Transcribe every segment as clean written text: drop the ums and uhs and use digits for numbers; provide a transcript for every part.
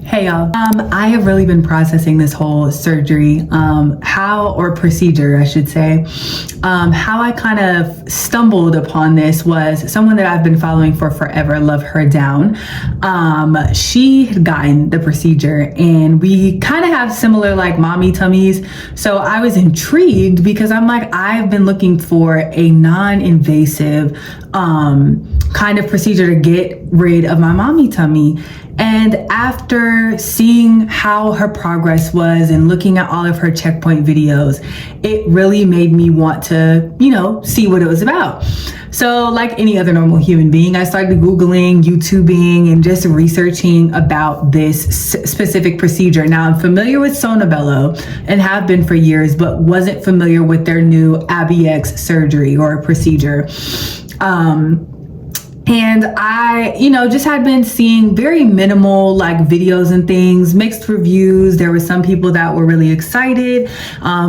Hey y'all, I have really been processing this whole surgery, procedure, I should say. How I kind of stumbled upon this was someone that I've been following for forever, love her down. She had gotten the procedure and we kind of have similar like mommy tummies. So I was intrigued because I'm like, I've been looking for a non-invasive kind of procedure to get rid of my mommy tummy. And after seeing how her progress was and looking at all of her checkpoint videos, it really made me want to, see what it was about. So like any other normal human being, I started Googling, YouTubing, and just researching about this specific procedure. Now I'm familiar with Sono Bello and have been for years, but wasn't familiar with their new AbEX surgery or procedure. And I, just had been seeing very minimal like videos and things, mixed reviews. There were some people that were really excited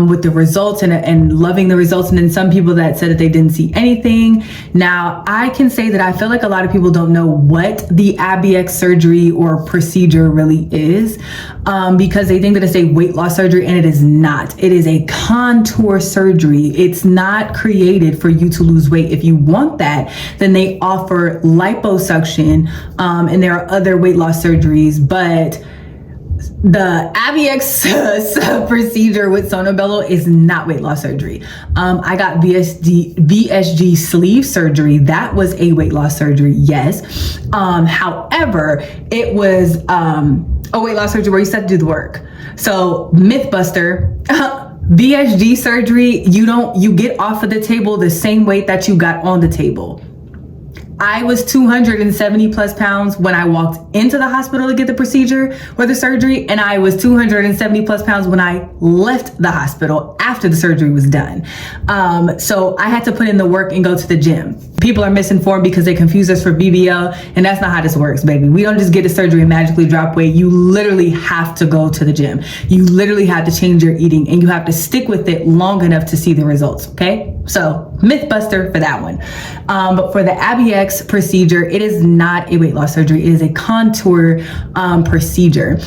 with the results and loving the results. And then some people that said that they didn't see anything. Now, I can say that I feel like a lot of people don't know what the AbEX surgery or procedure really is because they think that it's a weight loss surgery, and it is not. It is a contour surgery. It's not created for you to lose weight. If you want that, then they offer liposuction, and there are other weight loss surgeries, but the AbEX procedure with Sono Bello is not weight loss surgery. I got VSG sleeve surgery. That was a weight loss surgery, yes. However, it was a weight loss surgery where you still have to do the work. So Mythbuster, VSG surgery, you get off of the table the same weight that you got on the table. I was 270 plus pounds when I walked into the hospital to get the procedure or the surgery, and I was 270 plus pounds when I left the hospital after the surgery was done. So I had to put in the work and go to the gym. People are misinformed because they confuse us for BBL, and that's not how this works, baby. We don't just get a surgery and magically drop weight. You literally have to go to the gym. You literally have to change your eating, and you have to stick with it long enough to see the results, okay? So Mythbuster for that one. But for the AbEX procedure, it is not a weight loss surgery. It is a contour procedure.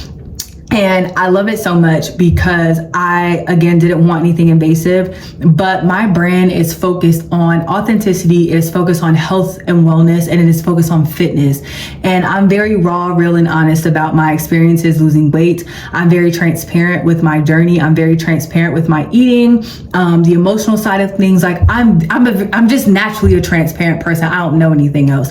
And I love it so much because I, again, didn't want anything invasive, but my brand is focused on authenticity, it is focused on health and wellness, and it is focused on fitness. And I'm very raw, real, and honest about my experiences losing weight. I'm very transparent with my journey. I'm very transparent with my eating, the emotional side of things. Like I'm just naturally a transparent person. I don't know anything else.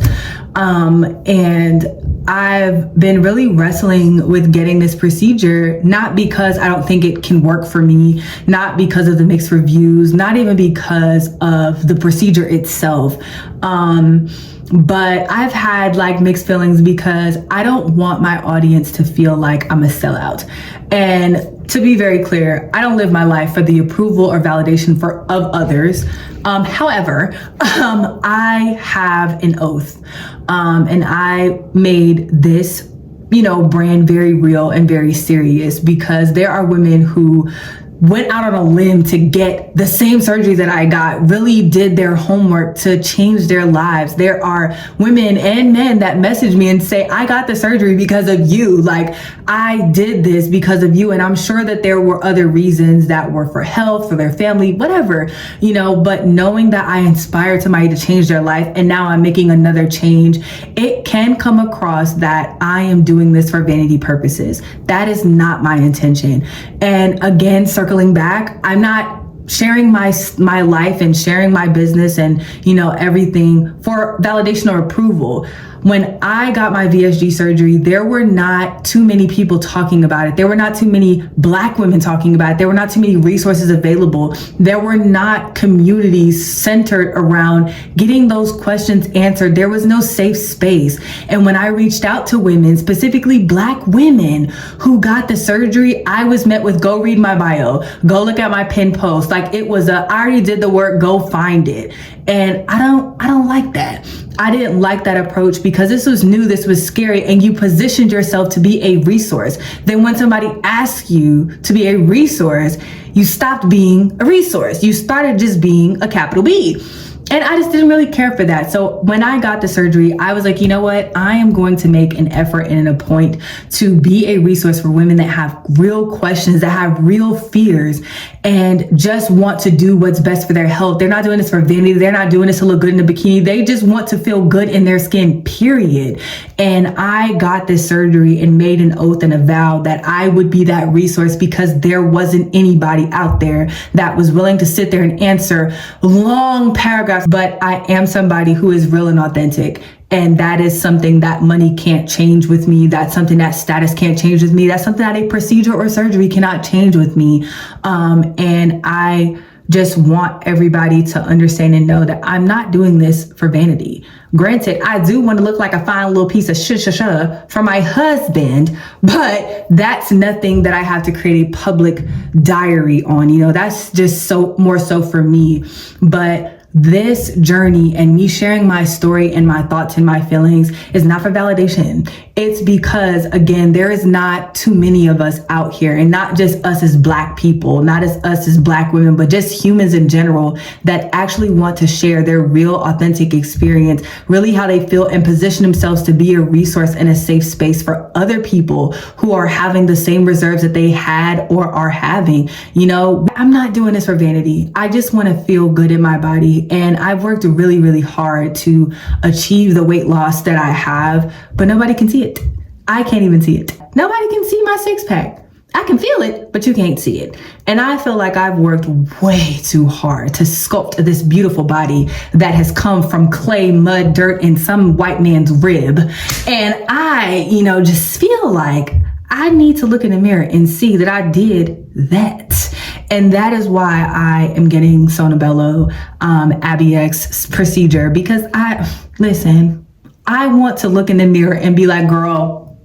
And I've been really wrestling with getting this procedure, not because I don't think it can work for me, not because of the mixed reviews, not even because of the procedure itself. But I've had like mixed feelings because I don't want my audience to feel like I'm a sellout. And to be very clear, I don't live my life for the approval or validation of others. However, I have an oath, and I made this, brand very real and very serious because there are women who went out on a limb to get the same surgery that I got, really did their homework to change their lives. There are women and men that message me and say, I got the surgery because of you. Like, I did this because of you. And I'm sure that there were other reasons that were for health, for their family, whatever, but knowing that I inspired somebody to change their life and now I'm making another change, it can come across that I am doing this for vanity purposes. That is not my intention. And again, circling back, I'm not sharing my life and sharing my business and everything for validation or approval. When I got my VSG surgery, there were not too many people talking about it. There were not too many Black women talking about it. There were not too many resources available. There were not communities centered around getting those questions answered. There was no safe space. And when I reached out to women, specifically Black women who got the surgery, I was met with, go read my bio, go look at my pinned post. Like, it was I already did the work, go find it. And I don't like that. I didn't like that approach because this was new, this was scary, and you positioned yourself to be a resource. Then when somebody asks you to be a resource, you stopped being a resource. You started just being a capital B. And I just didn't really care for that. So when I got the surgery, I was like, you know what? I am going to make an effort and a point to be a resource for women that have real questions, that have real fears, and just want to do what's best for their health. They're not doing this for vanity. They're not doing this to look good in a bikini. They just want to feel good in their skin, period. And I got this surgery and made an oath and a vow that I would be that resource, because there wasn't anybody out there that was willing to sit there and answer long paragraphs. But I am somebody who is real and authentic. And that is something that money can't change with me. That's something that status can't change with me. That's something that a procedure or surgery cannot change with me. And I just want everybody to understand and know that I'm not doing this for vanity. Granted, I do want to look like a fine little piece of for my husband, but that's nothing that I have to create a public diary on. You know, that's just so more so for me. But this journey and me sharing my story and my thoughts and my feelings is not for validation. It's because, again, there is not too many of us out here, and not just us as Black people, not as us as Black women, but just humans in general that actually want to share their real authentic experience, really how they feel, and position themselves to be a resource and a safe space for other people who are having the same reserves that they had or are having. You know, I'm not doing this for vanity. I just want to feel good in my body. And I've worked really, really hard to achieve the weight loss that I have, but nobody can see it. I can't even see it. Nobody can see my six pack. I can feel it, but you can't see it. And I feel like I've worked way too hard to sculpt this beautiful body that has come from clay, mud, dirt, and some white man's rib. And I, just feel like I need to look in the mirror and see that I did that. And that is why I am getting Sono Bello AbEX procedure, because I want to look in the mirror and be like, girl,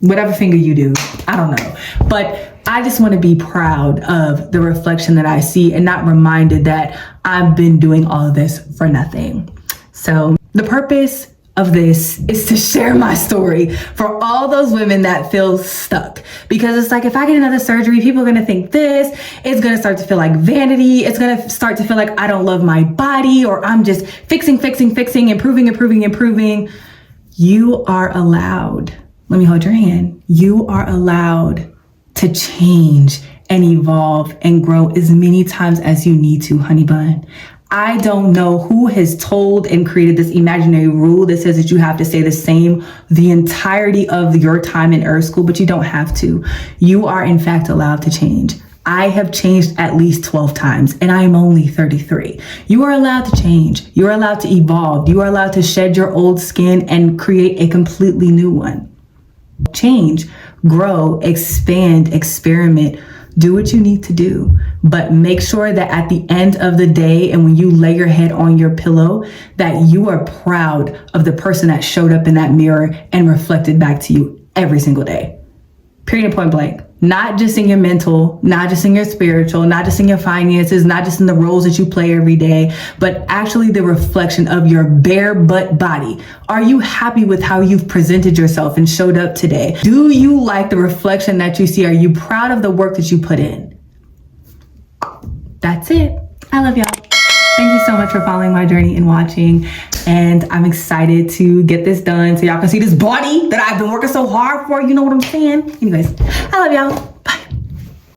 whatever finger you do, I don't know. But I just want to be proud of the reflection that I see and not reminded that I've been doing all of this for nothing. So the purpose of this is to share my story for all those women that feel stuck, because it's like, if I get another surgery, people are going to think this, it's going to start to feel like vanity. It's going to start to feel like I don't love my body, or I'm just fixing, improving. You are allowed. Let me hold your hand. You are allowed to change and evolve and grow as many times as you need to, honey bun. I don't know who has told and created this imaginary rule that says that you have to stay the same the entirety of your time in Earth School, but you don't have to. You are in fact allowed to change. I have changed at least 12 times, and I am only 33. You are allowed to change. You are allowed to evolve. You are allowed to shed your old skin and create a completely new one. Change, grow, expand, experiment. Do what you need to do, but make sure that at the end of the day, and when you lay your head on your pillow, that you are proud of the person that showed up in that mirror and reflected back to you every single day. Period, point blank. Not just in your mental, not just in your spiritual, not just in your finances, not just in the roles that you play every day, but actually the reflection of your bare butt body. Are you happy with how you've presented yourself and showed up today? Do you like the reflection that you see? Are you proud of the work that you put in? That's it. I love y'all. Thank you so much for following my journey and watching. And I'm excited to get this done so y'all can see this body that I've been working so hard for. You know what I'm saying? Anyways, I love y'all.